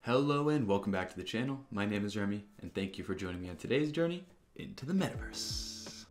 Hello and welcome back to the channel. My name is Remy and thank you for joining me on today's journey into the metaverse.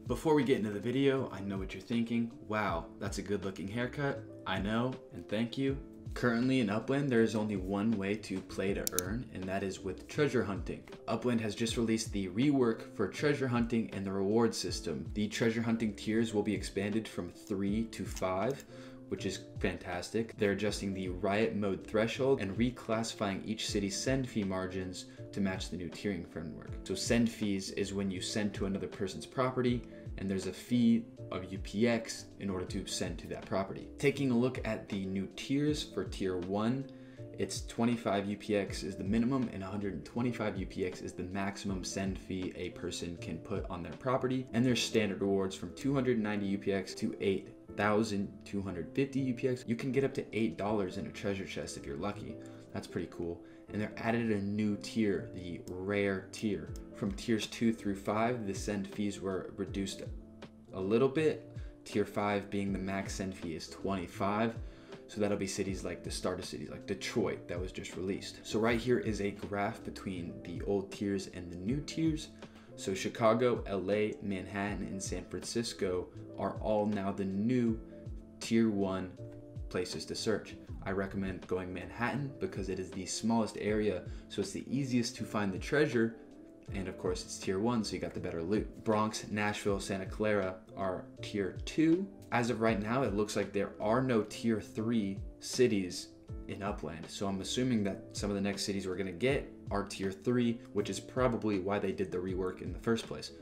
Before we get into the video, I know what you're thinking. Wow, that's a good looking haircut. I know, and thank you. Currently in Upland, there is only one way to play to earn, and that is with treasure hunting. Upland has just released the rework for treasure hunting and the reward system. The treasure hunting tiers will be expanded from 3 to 5, which is fantastic. They're adjusting the Riot Mode threshold and reclassifying each city's send fee margins to match the new tiering framework. So send fees is when you send to another person's property, and there's a fee of UPX in order to send to that property. Taking a look at the new tiers for tier 1, it's 25 UPX is the minimum and 125 UPX is the maximum send fee a person can put on their property. And there's standard rewards from 290 UPX to 8,250 UPX. You can get up to $8 in a treasure chest if you're lucky. That's pretty cool. And they're added a new tier, the rare tier. From tiers 2 through 5, the send fees were reduced a little bit. Tier 5 being the max send fee is 25. So that'll be cities like the starter cities like Detroit that was just released. So right here is a graph between the old tiers and the new tiers. So Chicago, LA, Manhattan, and San Francisco are all now the new tier 1 places to search. I recommend going Manhattan because it is the smallest area, so it's the easiest to find the treasure. And of course it's tier 1, so you got the better loot. Bronx, Nashville, Santa Clara are tier 2. As of right now, it looks like there are no tier 3 cities in Upland. So I'm assuming that some of the next cities we're gonna get are tier 3, which is probably why they did the rework in the first place.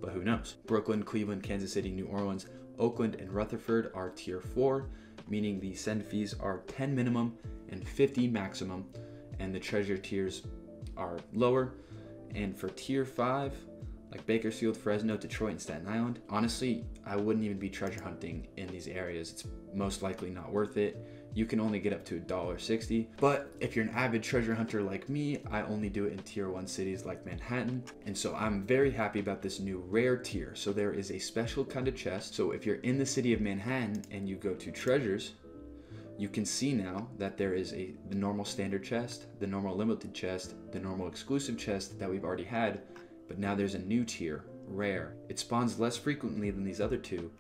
But who knows? Brooklyn, Cleveland, Kansas City, New Orleans, Oakland, and Rutherford are tier 4, meaning the send fees are 10 minimum and 50 maximum, and the treasure tiers are lower. And for tier 5, like Bakersfield, Fresno, Detroit, and Staten Island, honestly, I wouldn't even be treasure hunting in these areas. It's most likely not worth it. You can only get up to $1.60. But if you're an avid treasure hunter like me, I only do it in tier 1 cities like Manhattan. And so I'm very happy about this new rare tier. So there is a special kind of chest. So if you're in the city of Manhattan and you go to treasures, you can see now that there is the normal standard chest, the normal limited chest, the normal exclusive chest that we've already had, but now there's a new tier, rare. It spawns less frequently than these other two,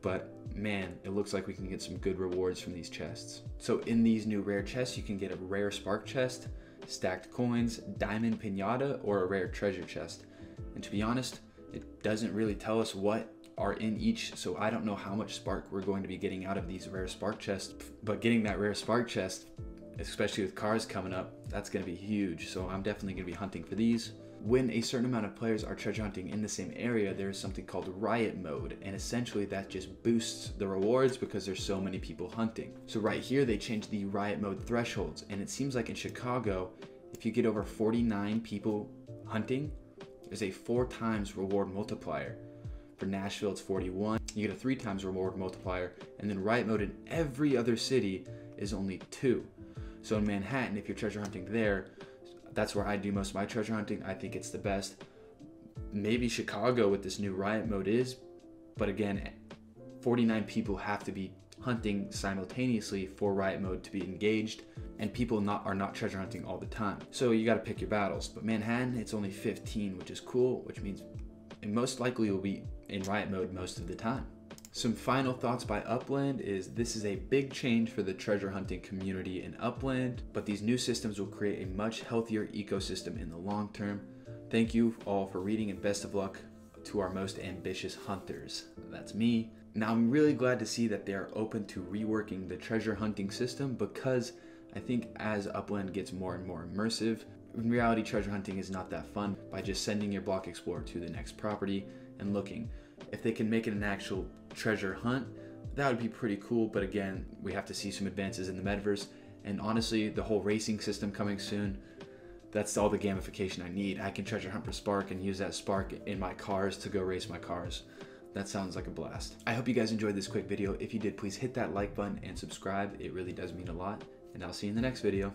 but man, it looks like we can get some good rewards from these chests. So in these new rare chests, you can get a rare spark chest, stacked coins, diamond pinata, or a rare treasure chest. And to be honest, it doesn't really tell us what are in each, so I don't know how much spark we're going to be getting out of these rare spark chests, but getting that rare spark chest, especially with cars coming up, that's going to be huge. So I'm definitely going to be hunting for these. When a certain amount of players are treasure hunting in the same area, there is something called Riot Mode, and essentially that just boosts the rewards because there's so many people hunting. So right here they changed the Riot Mode thresholds, and it seems like in Chicago, if you get over 49 people hunting, there's a 4 times reward multiplier. For Nashville, it's 41. You get a 3 times reward multiplier, and then Riot Mode in every other city is only 2. So in Manhattan, if you're treasure hunting there, that's where I do most of my treasure hunting. I think it's the best. Maybe Chicago with this new Riot Mode is, but again, 49 people have to be hunting simultaneously for Riot Mode to be engaged, and people are not treasure hunting all the time. So you got to pick your battles. But Manhattan, it's only 15, which is cool, which means it most likely will be in Riot Mode most of the time. Some final thoughts by Upland is this is a big change for the treasure hunting community in Upland, but these new systems will create a much healthier ecosystem in the long term. Thank you all for reading, and best of luck to our most ambitious hunters. That's me. Now I'm really glad to see that they are open to reworking the treasure hunting system, because I think as Upland gets more and more immersive, in reality treasure hunting is not that fun by just sending your block explorer to the next property and looking. If they can make it an actual treasure hunt, that would be pretty cool, but again, we have to see some advances in the metaverse, and honestly, the whole racing system coming soon, that's all the gamification I need. I can treasure hunt for spark and use that spark in my cars to go race my cars. That sounds like a blast. I hope you guys enjoyed this quick video. If you did, please hit that like button and subscribe. It really does mean a lot, and I'll see you in the next video.